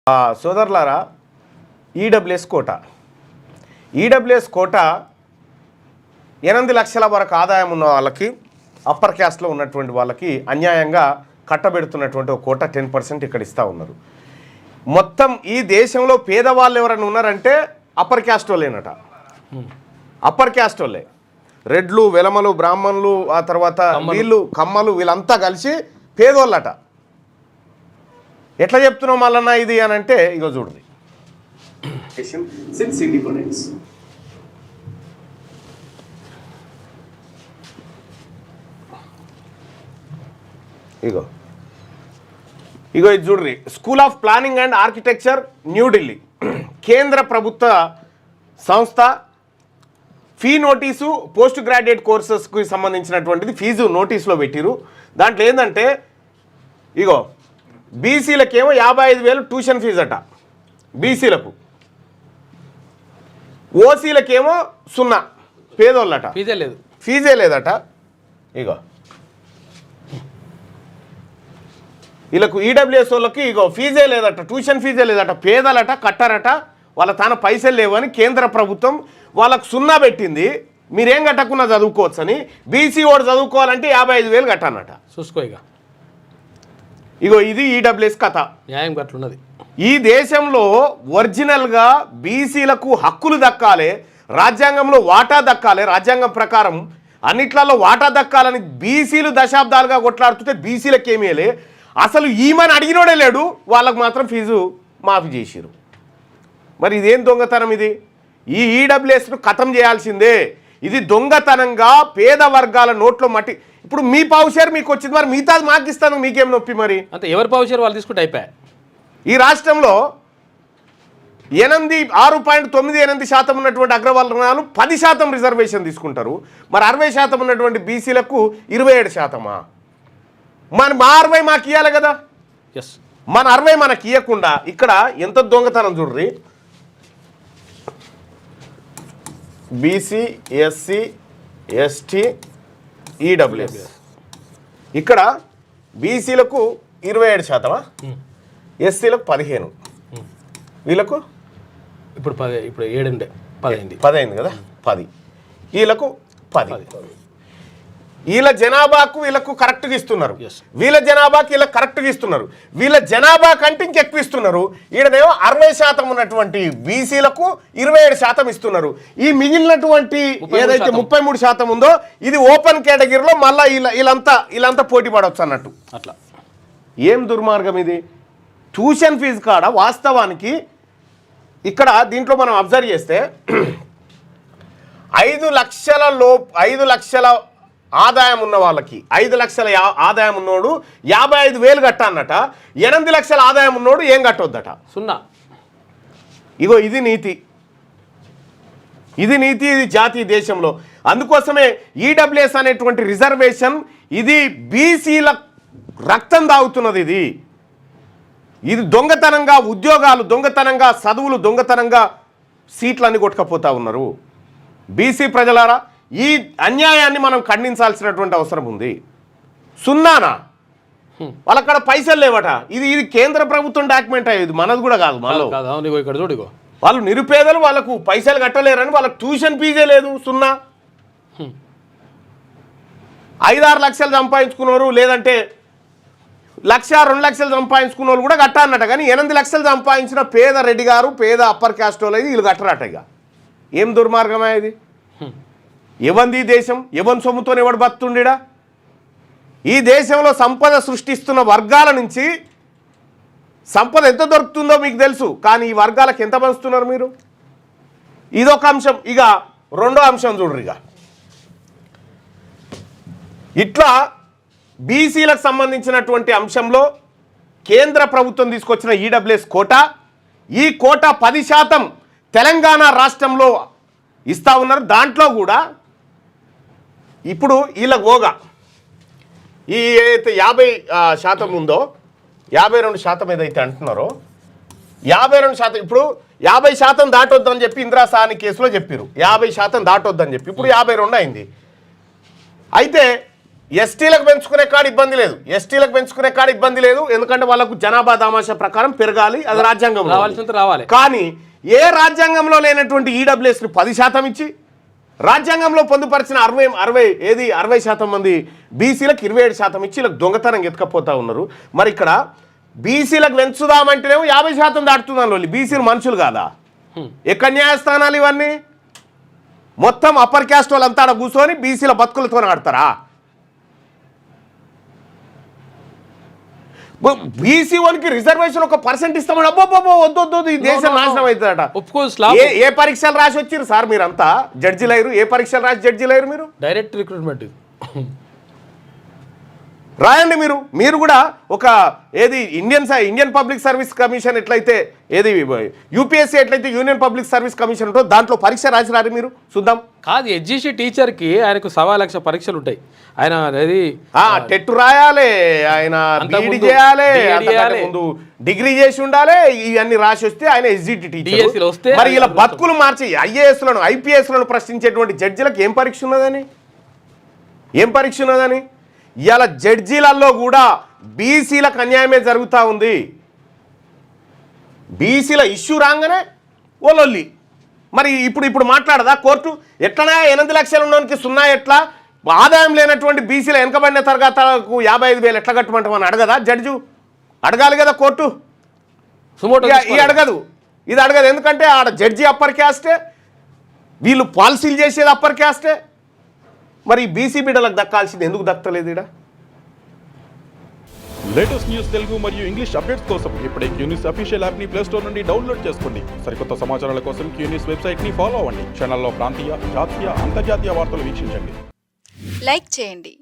సోదరులారా, EWS quota 8 లక్షల వరకు ఆదాయం ఉన్న వాళ్ళకి, అప్పర్ క్యాస్ట్లో ఉన్నటువంటి వాళ్ళకి అన్యాయంగా కట్టబెడుతున్నటువంటి ఒక కోట 10% ఇక్కడ ఇస్తూ ఉన్నారు. మొత్తం ఈ దేశంలో పేదవాళ్ళు ఎవరైనా ఉన్నారంటే అప్పర్ క్యాస్ట్ వాళ్ళేనట. అప్పర్ క్యాస్ట్ వాళ్ళే, రెడ్లు, వెలమలు, బ్రాహ్మణులు, ఆ తర్వాత వీళ్ళు కమ్మలు, వీళ్ళంతా కలిసి పేదోళ్ళట. ఎట్లా చెప్తున్నాం మళ్ళన్నా ఇది అని అంటే ఇగో చూడండి. ఇగో ఇది చూడ్రి. School of planning and architecture, New Delhi, కేంద్ర ప్రభుత్వ సంస్థ. ఫీ నోటీసు పోస్ట్ గ్రాడ్యుయేట్ కోర్సెస్కి సంబంధించినటువంటిది ఫీజు నోటీసులో పెట్టిరు. దాంట్లో ఏంటంటే ఇగో బీసీలకేమో 55,000 ట్యూషన్ ఫీజు అట, బీసీలకు. ఓసీలకేమో 0, పేదోళ్ళట, ఫీజే లేదట. ఇగో వీళ్ళకు ఈడబ్ల్యూఎస్ వాళ్ళకి ఇగో ఫీజే లేదట, ట్యూషన్ ఫీజే లేదట, పేదలట, కట్టారట. వాళ్ళ తన పైసలు లేవని కేంద్ర ప్రభుత్వం వాళ్ళకు 0 పెట్టింది. మీరేం కట్టకున్నా చదువుకోవచ్చు అని. బీసీ వాడు చదువుకోవాలంటే 55,000 కట్టానట. చూసుకో ఇగో ఇది ఈడబ్ల్యూఎస్ కథ. న్యాయం గట్లున్నది. ఈ దేశంలో ఒరిజినల్గా బీసీలకు హక్కులు దక్కాలి, రాజ్యాంగంలో వాటా దక్కాలి, రాజ్యాంగం ప్రకారం అన్నిట్లలో వాటా దక్కాలని బీసీలు దశాబ్దాలుగా కొట్లాడుతుంటే బీసీలకు ఏమీలే. అసలు ఈమెను అడిగినోడే లేడు, వాళ్ళకు మాత్రం ఫీజు మాఫీ చేసిరు. మరి ఇదేం దొంగతనం ఇది? ఈ ఈడబ్ల్యూఎస్ను ఖతం చేయాల్సిందే. ఇది దొంగతనంగా పేద వర్గాల నోట్లో మట్టి. ఇప్పుడు మీ పావుషేర్ మీకు వచ్చింది, మరి మిగతాది మాకు ఇస్తాను, మీకేం నొప్పి? మరి అంటే ఎవరి పావుషేర్ వాళ్ళు తీసుకుంటే అయిపోయాయి. ఈ రాష్ట్రంలో 6.98% ఉన్నటువంటి అగ్రవర్ణాలు 10% రిజర్వేషన్ తీసుకుంటారు. మరి 60% ఉన్నటువంటి బీసీలకు 27%. మన 60 మాకు ఇవ్వాలి కదా. ఎస్, మన 60 మనకి ఇవ్వకుండా ఇక్కడ ఎంత దొంగతనం చూడ్రి. BC, SC, ST, EWS. ఇక్కడ బీసీలకు 27%, ఎస్సీలకు 15, వీళ్ళకు ఇప్పుడు 10 అయింది కదా, 10, వీళ్ళకు 10. వీళ్ళ జనాభాకు వీళ్ళకు కరెక్ట్గా ఇస్తున్నారు, వీళ్ళ జనాభాకి వీళ్ళకి కరెక్ట్గా ఇస్తున్నారు. వీళ్ళ జనాభా కంటే ఇంకెక్కువ ఇస్తున్నారు. ఈడనేమో 60% ఉన్నటువంటి బీసీలకు 27% ఇస్తున్నారు. ఈ మిగిలినటువంటి ఏదైతే 33% ఉందో ఇది ఓపెన్ కేటగిరీలో మళ్ళీ వీళ్ళంతా పోటీ పడవచ్చు అన్నట్టు. అట్లా ఏం దుర్మార్గం ఇది? ట్యూషన్ ఫీజు కాడ వాస్తవానికి ఇక్కడ దీంట్లో మనం అబ్జర్వ్ చేస్తే 5 లక్షల ఆదాయం ఉన్న వాళ్ళకి, 5 లక్షల ఆదాయం ఉన్నోడు 55,000 కట్టాలన్నట. 8 లక్షల ఆదాయం ఉన్నోడు ఏం కట్టొద్దట, 0. ఇగో ఇది నీతి, ఇది జాతీయ దేశంలో. అందుకోసమే ఈడబ్ల్యూఎస్ అనేటువంటి రిజర్వేషన్ ఇది బీసీల రక్తం దాగుతున్నది. ఇది దొంగతనంగా ఉద్యోగాలు, దొంగతనంగా చదువులు, దొంగతనంగా సీట్లన్నీ కొట్టుకపోతా ఉన్నారు. బీసీ ప్రజలారా, ఈ అన్యాయాన్ని మనం ఖండించాల్సినటువంటి అవసరం ఉంది. 0 వాళ్ళక్కడ పైసలు లేవట. ఇది కేంద్ర ప్రభుత్వం డాక్యుమెంట్ అయ్యేది, మనది కూడా కాదు. ఇక్కడ చూడు, వాళ్ళు నిరుపేదలు, వాళ్ళకు పైసలు కట్టలేరని వాళ్ళకు ట్యూషన్ ఫీజే లేదు, 0. 5-6 లక్షలు సంపాదించుకున్నారు, లేదంటే 1-2 లక్షలు సంపాదించుకున్న వాళ్ళు కూడా కట్టాలన్నట. కానీ 8 లక్షలు సంపాదించిన పేద రెడ్డి గారు, పేద అప్పర్ క్యాస్ట్ వాళ్ళు అయితే వీళ్ళు కట్టరట. ఇక ఏం దుర్మార్గమే ఇది? ఎవంది దేశం? ఎవరి సొమ్ముతో ఎవడు బతుండిడా? ఈ దేశంలో సంపద సృష్టిస్తున్న వర్గాల నుంచి సంపద ఎంత దొరుకుతుందో మీకు తెలుసు, కానీ ఈ వర్గాలకు ఎంత పంచుతున్నారు మీరు? ఇదొక అంశం. ఇక రెండో అంశం చూడరు. ఇట్లా బీసీలకు సంబంధించినటువంటి అంశంలో కేంద్ర ప్రభుత్వం తీసుకొచ్చిన ఈడబ్ల్యూఎస్ కోటా, ఈ కోటా 10% తెలంగాణ రాష్ట్రంలో ఇస్తూ ఉన్నారు. దాంట్లో కూడా ఇప్పుడు వీళ్ళకి పోగా ఈ ఏదైతే 50% ఉందో, 52% ఏదైతే అంటున్నారో 52%, ఇప్పుడు 50% దాటొద్దని చెప్పి ఇందిరా సాహ్ని కేసులో చెప్పారు. 50% దాటొద్దని చెప్పి ఇప్పుడు 52 అయింది. అయితే ఎస్టీలకు పెంచుకునే కాడ ఇబ్బంది లేదు ఎందుకంటే వాళ్ళకు జనాభా దామాషా ప్రకారం పెరగాలి, అది రాజ్యాంగం రావాల్సినంత రావాలి. కానీ ఏ రాజ్యాంగంలో లేనటువంటి ఈడబ్ల్యూఎస్ని 10% ఇచ్చి రాజ్యాంగంలో పొందుపరిచిన 60% మంది బీసీలకు 27% ఇచ్చి వీళ్ళకి దొంగతనం ఎత్తుకపోతా ఉన్నారు. మరి ఇక్కడ బీసీలకు పెంచుదామంటేనేమో 50% దాటుతున్నాను వాళ్ళు. బీసీలు మనుషులు కాదా? ఎక్కడ న్యాయస్థానాలు ఇవన్నీ? మొత్తం అప్పర్ క్యాస్ట్ వాళ్ళంతా ఆడ కూర్చొని బీసీల బతుకులతో ఆడతారా? బీసీ వానికి రిజర్వేషన్ 1% ఇస్తామని అబ్బో వద్దు, ఈ దేశం నాశనం అవుతుందట. ఏ పరీక్షలు రాసి వచ్చిర్రు సార్ మీరంతా? జడ్జిలు అయ్యారు. ఏ పరీక్షలు రాసి జడ్జిలు అయ్యారు మీరు? డైరెక్ట్ రిక్రూట్మెంట్ రాయండి మీరు కూడా ఒక ఇండియన్ పబ్లిక్ సర్వీస్ కమిషన్ ఎట్లయితే యూపీఎస్సీ ఎట్లయితే యూనియన్ పబ్లిక్ సర్వీస్ కమిషన్ ఉంటుందో దాంట్లో పరీక్ష రాసి రారు మీరు చూద్దాం. కాదు, ఎడ్జిసి టీచర్కి ఆయనకు 1,00,000 పరీక్షలు ఉంటాయి. ఆయన టెట్ రాయాలి, ఆయన బీఈడీ చేయాలి, ముందు డిగ్రీ చేసి ఉండాలి. ఇవన్నీ రాసి వస్తే ఆయన ఎస్జిటి టీచర్ వస్తే మరి ఇలా బతుకులు మార్చి ఐపీఎస్లను ప్రశ్నించేటువంటి జడ్జిలకు ఏం పరీక్ష ఉన్నదని ఇవాళ జడ్జీలలో కూడా బీసీలకు అన్యాయమే జరుగుతూ ఉంది. బీసీల ఇష్యూ రాగానే ఓలొల్లి. మరి ఇప్పుడు మాట్లాడదా కోర్టు? ఎట్లనా 8 లక్షలు ఉన్నోనికి 0 ఎట్లా, ఆదాయం లేనటువంటి బీసీల వెనకబడిన తరగతులకు 55,000 ఎట్లా కట్టమంటామని అడగదా జడ్జు? అడగాలి కదా కోర్టు. అడగదు, ఇది అడగదు. ఎందుకంటే ఆడ జడ్జి అప్పర్ క్యాస్టే, వీళ్ళు పాలసీలు చేసేది అప్పర్ క్యాస్టే. మరి బీసీ బిడ్డలకు దక్కాల్సింది ఎందుకు దక్కలేదు? ఇక్కడ లేటెస్ట్ న్యూస్ తెలుగు మరియు ఇంగ్లీష్ అప్డేట్స్ కోసం ఇప్పుడే క్యూన్యూస్ అఫీషియల్ యాప్ ని ప్లే స్టోర్ నుండి డౌన్లోడ్ చేసుకోండి. సరికొత్త సమాచారాల కోసం క్యూన్యూస్ వెబ్సైట్ ని ఫాలో అవ్వండి. ఛానల్లో ప్రాంతీయ, జాతీయ, అంతర్జాతీయ వార్తలు వీక్షించండి. లైక్ చేయండి.